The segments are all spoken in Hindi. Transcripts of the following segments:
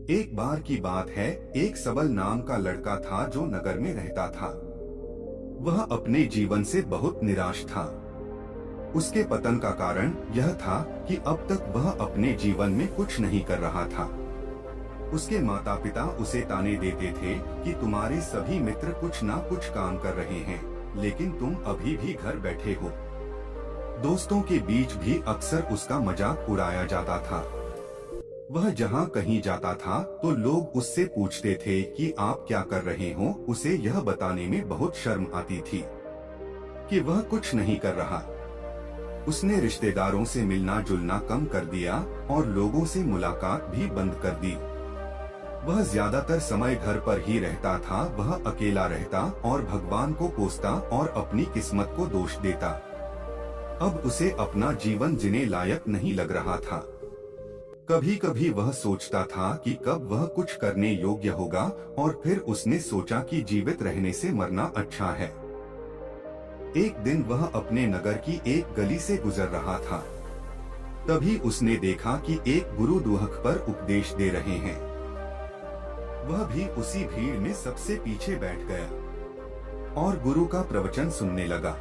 एक बार की बात है, एक सबल नाम का लड़का था जो नगर में रहता था। वह अपने जीवन से बहुत निराश था। उसके पतन का कारण यह था कि अब तक वह अपने जीवन में कुछ नहीं कर रहा था। उसके माता पिता उसे ताने देते थे कि तुम्हारे सभी मित्र कुछ ना कुछ काम कर रहे हैं, लेकिन तुम अभी भी घर बैठे हो। दोस्तों के बीच भी अक्सर उसका मजाक उड़ाया जाता था। वह जहाँ कहीं जाता था तो लोग उससे पूछते थे कि आप क्या कर रहे हो। उसे यह बताने में बहुत शर्म आती थी कि वह कुछ नहीं कर रहा। उसने रिश्तेदारों से मिलना जुलना कम कर दिया और लोगों से मुलाकात भी बंद कर दी। वह ज्यादातर समय घर पर ही रहता था। वह अकेला रहता और भगवान को कोसता और अपनी किस्मत को दोष देता। अब उसे अपना जीवन जीने लायक नहीं लग रहा था। कभी कभी वह सोचता था कि कब वह कुछ करने योग्य होगा, और फिर उसने सोचा कि जीवित रहने से मरना अच्छा है। एक दिन वह अपने नगर की एक गली से गुजर रहा था। तभी उसने देखा कि एक गुरु दुहक पर उपदेश दे रहे हैं। वह भी उसी भीड़ में सबसे पीछे बैठ गया और गुरु का प्रवचन सुनने लगा।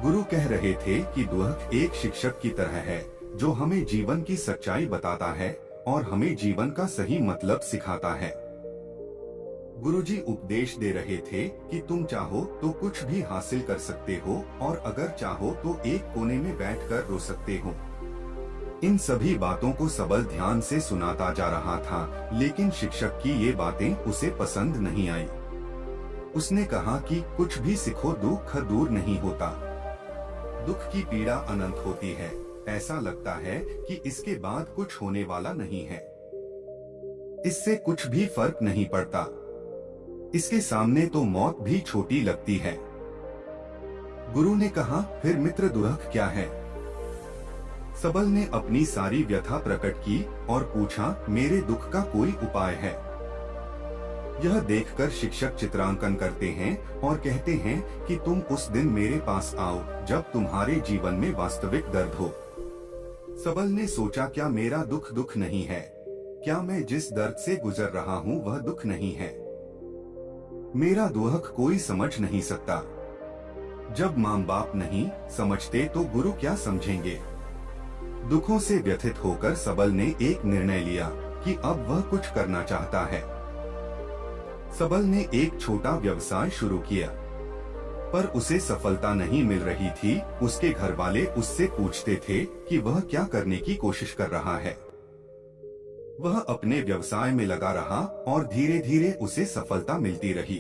गुरु कह रहे थे कि दुहक एक शिक्षक की तरह है जो हमें जीवन की सच्चाई बताता है और हमें जीवन का सही मतलब सिखाता है। गुरुजी उपदेश दे रहे थे कि तुम चाहो तो कुछ भी हासिल कर सकते हो, और अगर चाहो तो एक कोने में बैठकर रो सकते हो। इन सभी बातों को सबल ध्यान से सुनाता जा रहा था, लेकिन शिक्षक की ये बातें उसे पसंद नहीं आई। उसने कहा कि कुछ भी सीखो, दुख दूर नहीं होता। दुख की पीड़ा अनंत होती है। ऐसा लगता है कि इसके बाद कुछ होने वाला नहीं है। इससे कुछ भी फर्क नहीं पड़ता। इसके सामने तो मौत भी छोटी लगती है। गुरु ने कहा, फिर मित्र दुहक क्या है? सबल ने अपनी सारी व्यथा प्रकट की और पूछा, मेरे दुख का कोई उपाय है? यह देखकर शिक्षक चित्रांकन करते हैं और कहते हैं कि तुम उस दिन मेरे पास आओ जब तुम्हारे जीवन में वास्तविक दर्द हो। सबल ने सोचा, क्या मेरा दुख नहीं है? क्या मैं जिस दर्द से गुजर रहा हूँ वह दुख नहीं है? मेरा दुहक कोई समझ नहीं सकता। जब माँ बाप नहीं समझते तो गुरु क्या समझेंगे? दुखों से व्यथित होकर सबल ने एक निर्णय लिया कि अब वह कुछ करना चाहता है। सबल ने एक छोटा व्यवसाय शुरू किया, पर उसे सफलता नहीं मिल रही थी। उसके घर वाले उससे पूछते थे कि वह क्या करने की कोशिश कर रहा है। वह अपने व्यवसाय में लगा रहा और धीरे धीरे उसे सफलता मिलती रही।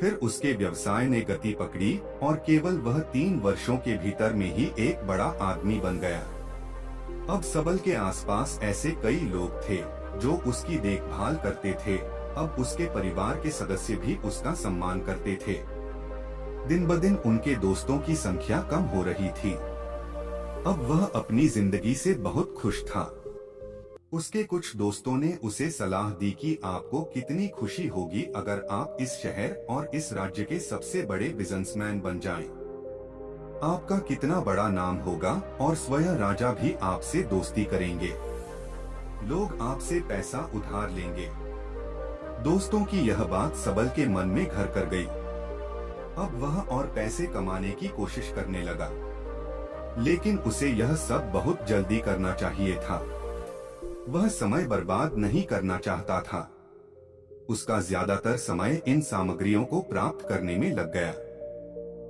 फिर उसके व्यवसाय ने गति पकड़ी और केवल वह 3 वर्षों के भीतर में ही एक बड़ा आदमी बन गया। अब सबल के आसपास ऐसे कई लोग थे जो उसकी देखभाल करते थे। अब उसके परिवार के सदस्य भी उसका सम्मान करते थे। दिन ब दिन उनके दोस्तों की संख्या कम हो रही थी। अब वह अपनी जिंदगी से बहुत खुश था। उसके कुछ दोस्तों ने उसे सलाह दी कि आपको कितनी खुशी होगी अगर आप इस शहर और इस राज्य के सबसे बड़े बिजनेसमैन बन जाएं। आपका कितना बड़ा नाम होगा और स्वयं राजा भी आपसे दोस्ती करेंगे। लोग आपसे पैसा उधार लेंगे। दोस्तों की यह बात सबल के मन में घर कर गई। अब वह और पैसे कमाने की कोशिश करने लगा, लेकिन उसे यह सब बहुत जल्दी करना चाहिए था। वह समय बर्बाद नहीं करना चाहता था। उसका ज्यादातर समय इन सामग्रियों को प्राप्त करने में लग गया।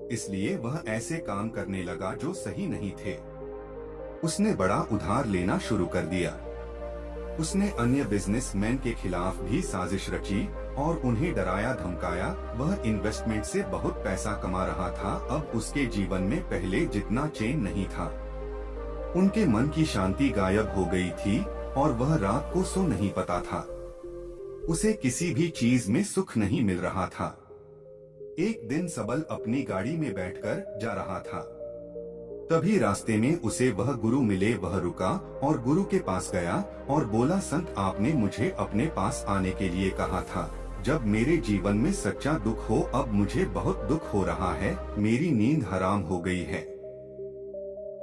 इसलिए वह ऐसे काम करने लगा जो सही नहीं थे। उसने बड़ा उधार लेना शुरू कर दिया। उसने अन्य बिजनेसमैन के खिलाफ भी साजिश रची और उन्हें डराया धमकाया। वह इन्वेस्टमेंट से बहुत पैसा कमा रहा था। अब उसके जीवन में पहले जितना चैन नहीं था। उनके मन की शांति गायब हो गई थी और वह रात को सो नहीं पाता था। उसे किसी भी चीज में सुख नहीं मिल रहा था। एक दिन सबल अपनी गाड़ी में बैठकर जा रहा था। तभी रास्ते में उसे वह गुरु मिले। वह रुका और गुरु के पास गया और बोला, संत, आपने मुझे अपने पास आने के लिए कहा था जब मेरे जीवन में सच्चा दुख हो। अब मुझे बहुत दुख हो रहा है। मेरी नींद हराम हो गई है।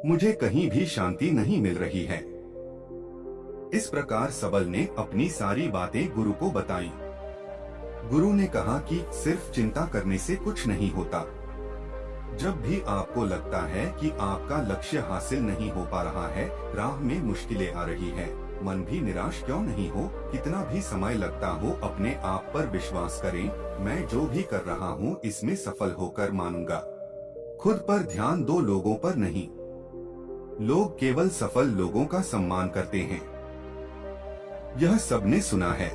मुझे कहीं भी शांति नहीं मिल रही है। इस प्रकार सबल ने अपनी सारी बातें गुरु को बताई। गुरु ने कहा कि सिर्फ चिंता करने से कुछ नहीं होता। जब भी आपको लगता है कि आपका लक्ष्य हासिल नहीं हो पा रहा है, राह में मुश्किलें आ रही है, मन भी निराश क्यों नहीं हो, कितना भी समय लगता हो, अपने आप पर विश्वास करें। मैं जो भी कर रहा हूँ इसमें सफल होकर मानूंगा। खुद पर ध्यान दो, लोगों पर नहीं। लोग केवल सफल लोगों का सम्मान करते हैं। यह सबने सुना है।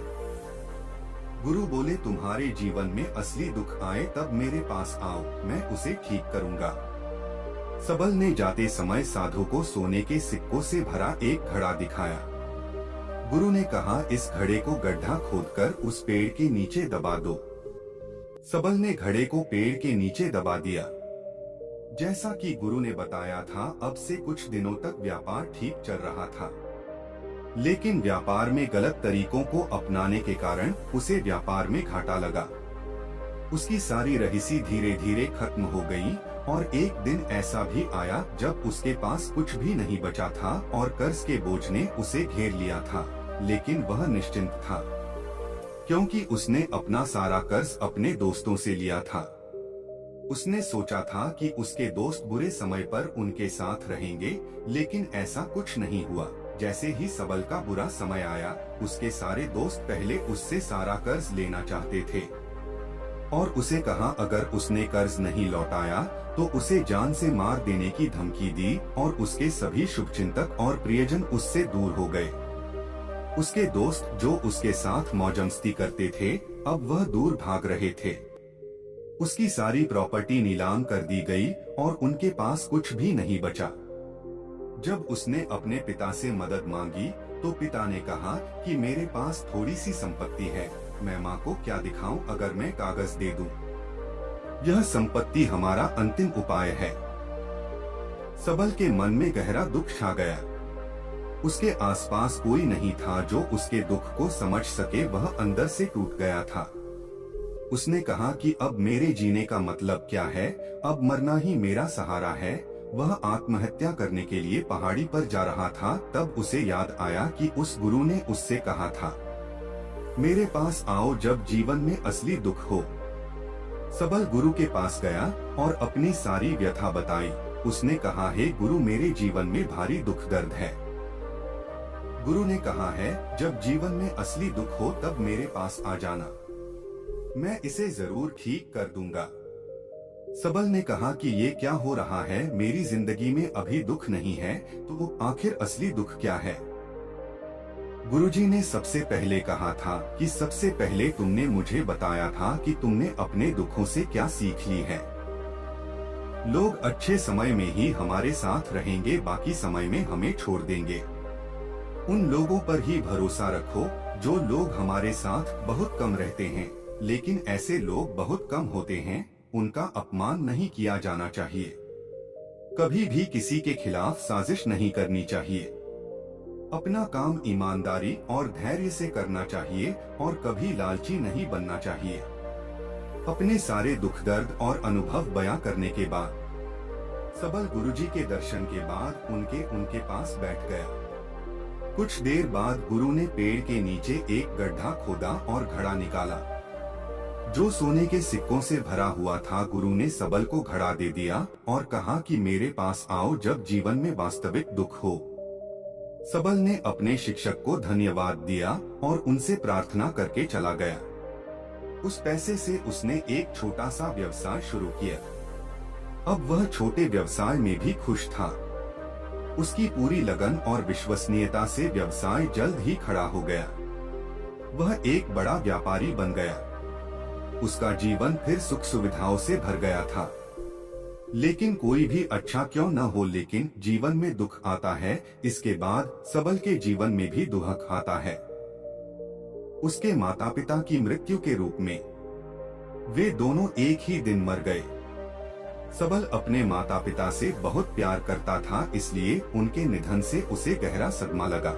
गुरु बोले, तुम्हारे जीवन में असली दुख आए तब मेरे पास आओ, मैं उसे ठीक करूंगा। सबल ने जाते समय साधु को सोने के सिक्कों से भरा एक घड़ा दिखाया। गुरु ने कहा, इस घड़े को गड्ढा खोदकर उस पेड़ के नीचे दबा दो। सबल ने घड़े को पेड़ के नीचे दबा दिया। जैसा कि गुरु ने बताया था, अब से कुछ दिनों तक व्यापार ठीक चल रहा था, लेकिन व्यापार में गलत तरीकों को अपनाने के कारण उसे व्यापार में घाटा लगा। उसकी सारी रहीसी धीरे धीरे खत्म हो गई और एक दिन ऐसा भी आया जब उसके पास कुछ भी नहीं बचा था और कर्ज के बोझ ने उसे घेर लिया था, लेकिन वह निश्चिंत था, क्योंकि उसने अपना सारा कर्ज अपने दोस्तों से लिया था। उसने सोचा था कि उसके दोस्त बुरे समय पर उनके साथ रहेंगे, लेकिन ऐसा कुछ नहीं हुआ। जैसे ही सबल का बुरा समय आया, उसके सारे दोस्त पहले उससे सारा कर्ज लेना चाहते थे और उसे कहा अगर उसने कर्ज नहीं लौटाया तो उसे जान से मार देने की धमकी दी और उसके सभी शुभचिंतक और प्रियजन उससे दूर हो गए। उसके दोस्त जो उसके साथ मौजमस्ती करते थे, अब वह दूर भाग रहे थे। उसकी सारी प्रॉपर्टी नीलाम कर दी गई और उनके पास कुछ भी नहीं बचा। जब उसने अपने पिता से मदद मांगी तो पिता ने कहा कि मेरे पास थोड़ी सी संपत्ति है, मैं माँ को क्या दिखाऊं अगर मैं कागज दे दूं। यह संपत्ति हमारा अंतिम उपाय है। सबल के मन में गहरा दुख छा गया। उसके आसपास कोई नहीं था जो उसके दुख को समझ सके, वह अंदर से टूट गया था। उसने कहा कि अब मेरे जीने का मतलब क्या है, अब मरना ही मेरा सहारा है। वह आत्महत्या करने के लिए पहाड़ी पर जा रहा था, तब उसे याद आया कि उस गुरु ने उससे कहा था, मेरे पास आओ जब जीवन में असली दुख हो। सबल गुरु के पास गया और अपनी सारी व्यथा बताई। उसने कहा, हे गुरु, मेरे जीवन में भारी दुख दर्द है। गुरु ने कहा है, जब जीवन में असली दुख हो तब मेरे पास आ जाना, मैं इसे जरूर ठीक कर दूंगा। सबल ने कहा कि ये क्या हो रहा है, मेरी जिंदगी में अभी दुख नहीं है, तो आखिर असली दुख क्या है? गुरुजी ने सबसे पहले कहा था कि सबसे पहले तुमने मुझे बताया था कि तुमने अपने दुखों से क्या सीख ली है। लोग अच्छे समय में ही हमारे साथ रहेंगे, बाकी समय में हमें छोड़ देंगे। उन लोगों पर ही भरोसा रखो जो लोग हमारे साथ बहुत कम रहते हैं, लेकिन ऐसे लोग बहुत कम होते हैं, उनका अपमान नहीं किया जाना चाहिए। कभी भी किसी के खिलाफ साजिश नहीं करनी चाहिए। अपना काम ईमानदारी और धैर्य से करना चाहिए और कभी लालची नहीं बनना चाहिए। अपने सारे दुख दर्द और अनुभव बयां करने के बाद सबल गुरुजी के दर्शन के बाद उनके पास बैठ गया। कुछ देर बाद गुरु ने पेड़ के नीचे एक गड्ढा खोदा और घड़ा निकाला जो सोने के सिक्कों से भरा हुआ था। गुरु ने सबल को घड़ा दे दिया और कहा कि मेरे पास आओ जब जीवन में वास्तविक दुख हो। सबल ने अपने शिक्षक को धन्यवाद दिया और उनसे प्रार्थना करके चला गया। उस पैसे से उसने एक छोटा सा व्यवसाय शुरू किया। अब वह छोटे व्यवसाय में भी खुश था। उसकी पूरी लगन और विश्वसनीयता से व्यवसाय जल्द ही खड़ा हो गया। वह एक बड़ा व्यापारी बन गया। उसका जीवन फिर सुख सुविधाओं से भर गया था। लेकिन कोई भी अच्छा क्यों न हो, लेकिन जीवन में दुख आता है। इसके बाद सबल के जीवन में भी दुख आता है। उसके माता पिता की मृत्यु के रूप में वे दोनों एक ही दिन मर गए। सबल अपने माता पिता से बहुत प्यार करता था, इसलिए उनके निधन से उसे गहरा सदमा लगा।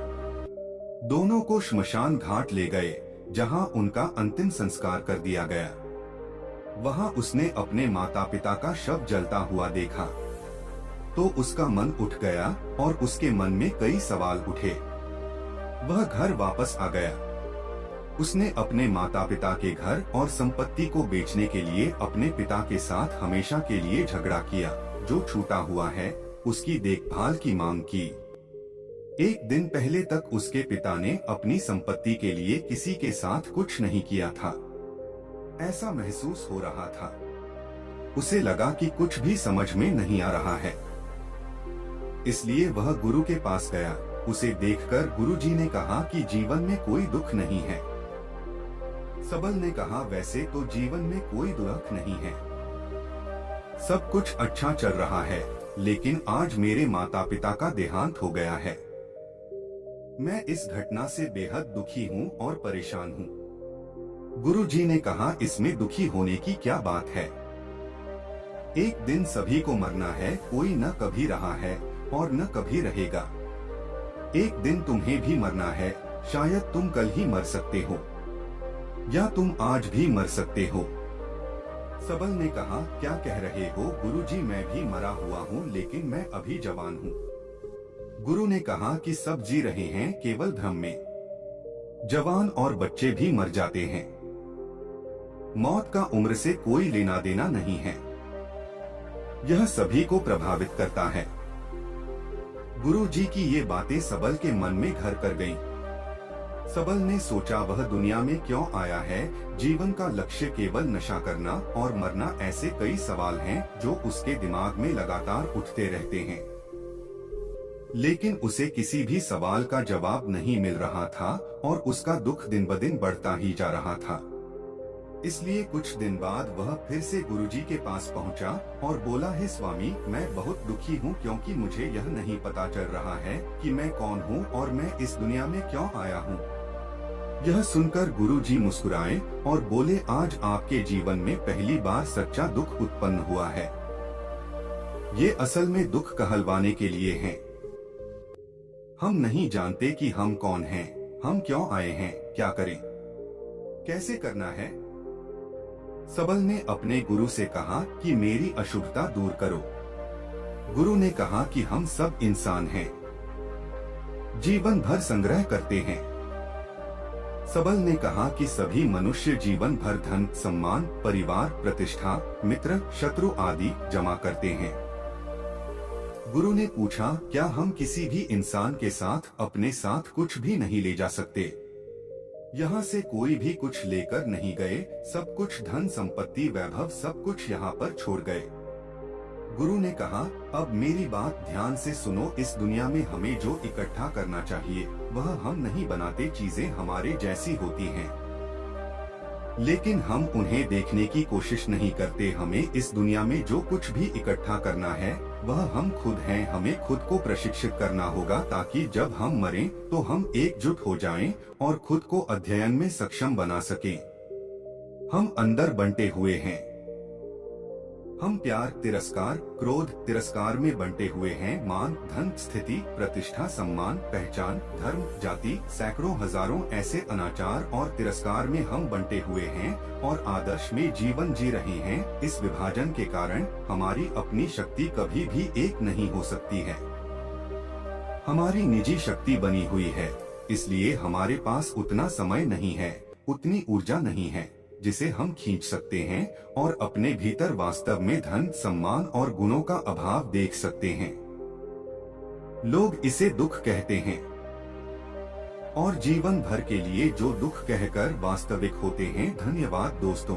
दोनों को श्मशान घाट ले गए जहां उनका अंतिम संस्कार कर दिया गया। वहां उसने अपने माता पिता का शव जलता हुआ देखा तो उसका मन उठ गया और उसके मन में कई सवाल उठे। वह घर वापस आ गया। उसने अपने माता पिता के घर और संपत्ति को बेचने के लिए अपने पिता के साथ हमेशा के लिए झगड़ा किया। जो छूटा हुआ है उसकी देखभाल की मांग की। एक दिन पहले तक उसके पिता ने अपनी संपत्ति के लिए किसी के साथ कुछ नहीं किया था। ऐसा महसूस हो रहा था। उसे लगा कि कुछ भी समझ में नहीं आ रहा है। इसलिए वह गुरु के पास गया। उसे देखकर गुरुजी ने कहा कि जीवन में कोई दुख नहीं है। सबल ने कहा, वैसे तो जीवन में कोई दुख नहीं है, सब कुछ अच्छा चल रहा है, लेकिन आज मेरे माता पिता का देहांत हो गया है। मैं इस घटना से बेहद दुखी हूँ और परेशान हूँ। गुरुजी ने कहा, इसमें दुखी होने की क्या बात है? एक दिन सभी को मरना है, कोई न कभी रहा है और न कभी रहेगा। एक दिन तुम्हें भी मरना है, शायद तुम कल ही मर सकते हो या तुम आज भी मर सकते हो। सबल ने कहा, क्या कह रहे हो गुरुजी, मैं भी मरा हुआ हूँ लेकिन मैं अभी जवान हूँ। गुरु ने कहा कि सब जी रहे हैं केवल भ्रम में। जवान और बच्चे भी मर जाते हैं। मौत का उम्र से कोई लेना देना नहीं है। यह सभी को प्रभावित करता है। गुरुजी की ये बातें सबल के मन में घर कर गईं। सबल ने सोचा, वह दुनिया में क्यों आया है? जीवन का लक्ष्य केवल नशा करना और मरना, ऐसे कई सवाल हैं जो उसके दिमाग में लगातार उठते रहते हैं। लेकिन उसे किसी भी सवाल का जवाब नहीं मिल रहा था और उसका दुख दिन ब दिन बढ़ता ही जा रहा था। इसलिए कुछ दिन बाद वह फिर से गुरुजी के पास पहुंचा और बोला, हे स्वामी, मैं बहुत दुखी हूँ क्योंकि मुझे यह नहीं पता चल रहा है कि मैं कौन हूँ और मैं इस दुनिया में क्यों आया हूँ। यह सुनकर गुरुजी मुस्कुराए और बोले, आज आपके जीवन में पहली बार सच्चा दुख उत्पन्न हुआ है। ये असल में दुख कहलवाने के लिए है। हम नहीं जानते कि हम कौन हैं, हम क्यों आए हैं, क्या करें, कैसे करना है। सबल ने अपने गुरु से कहा कि मेरी अशुभता दूर करो। गुरु ने कहा कि हम सब इंसान हैं, जीवन भर संग्रह करते हैं। सबल ने कहा कि सभी मनुष्य जीवन भर धन, सम्मान, परिवार, प्रतिष्ठा, मित्र, शत्रु आदि जमा करते हैं। गुरु ने पूछा, क्या हम किसी भी इंसान के साथ अपने साथ कुछ भी नहीं ले जा सकते? यहाँ से कोई भी कुछ लेकर नहीं गए, सब कुछ धन, संपत्ति, वैभव, सब कुछ यहाँ पर छोड़ गए। गुरु ने कहा, अब मेरी बात ध्यान से सुनो। इस दुनिया में हमें जो इकट्ठा करना चाहिए वह हम नहीं बनाते। चीजें हमारे जैसी होती हैं, लेकिन हम उन्हें देखने की कोशिश नहीं करते। हमें इस दुनिया में जो कुछ भी इकट्ठा करना है वह हम खुद हैं। हमें खुद को प्रशिक्षित करना होगा ताकि जब हम मरें तो हम एकजुट हो जाएं और खुद को अध्ययन में सक्षम बना सकें। हम अंदर बंटे हुए हैं। हम प्यार, तिरस्कार, क्रोध, तिरस्कार में बंटे हुए हैं। मान, धन, स्थिति, प्रतिष्ठा, सम्मान, पहचान, धर्म, जाति, सैकड़ों हजारों ऐसे अनाचार और तिरस्कार में हम बंटे हुए हैं और आदर्श में जीवन जी रहे हैं। इस विभाजन के कारण हमारी अपनी शक्ति कभी भी एक नहीं हो सकती है। हमारी निजी शक्ति बनी हुई है, इसलिए हमारे पास उतना समय नहीं है, उतनी ऊर्जा नहीं है जिसे हम खींच सकते हैं और अपने भीतर वास्तव में धन, सम्मान और गुणों का अभाव देख सकते हैं। लोग इसे दुख कहते हैं और जीवन भर के लिए जो दुख कहकर वास्तविक होते हैं। धन्यवाद दोस्तों।